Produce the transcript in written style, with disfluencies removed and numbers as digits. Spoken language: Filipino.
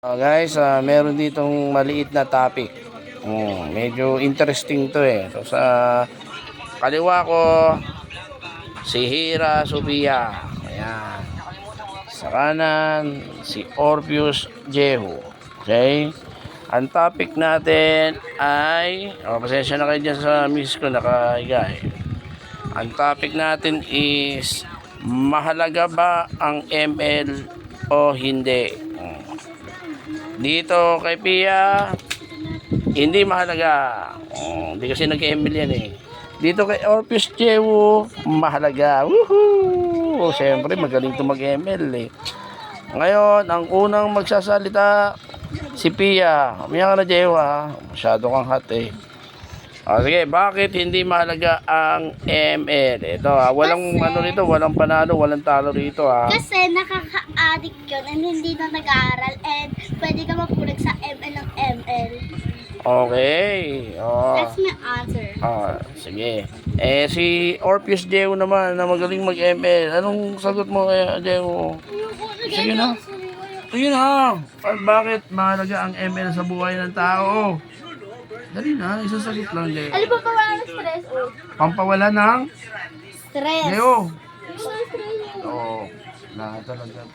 Guys, meron ditong maliit na topic. Medyo interesting to eh. So, sa kaliwa ko, si Hira Sophia. Ayan. Sa kanan, si Orpheus Jehu. Okay? Ang topic natin ay, pasensya na kayo dyan sa miss ko, nakahiga eh. Ang topic natin is, mahalaga ba ang ML o hindi? Dito kay Pia, hindi mahalaga. Hindi kasi nag-ML yan eh. Dito kay Orpheus Jehu, mahalaga. Woohoo! Siyempre, magaling to mag-ML eh. Ngayon, ang unang magsasalita, si Pia. Umiyak ka na, Jehu ha. Masyado kang hot eh. Sige, bakit hindi mahalaga ang ML? Ito walang kasi, ano rito, walang panalo, walang talo rito ha. Kasi nakaka-addict yun and hindi na nag-aaral and pwede ka mapulag sa ML ng ML. Okay. That's my answer. Sige. Si Orpheus Jehu naman na magaling mag-ML. Anong sagot mo kaya, Jehu? Sige na. Sige na. Bakit mahalaga ang ML sa buhay ng tao? Dali na, isasagot lang, Jehu. Ano pa pawala ng stress? Pampawala ng Stress. Jehu. Stress. Oo. Na talaga.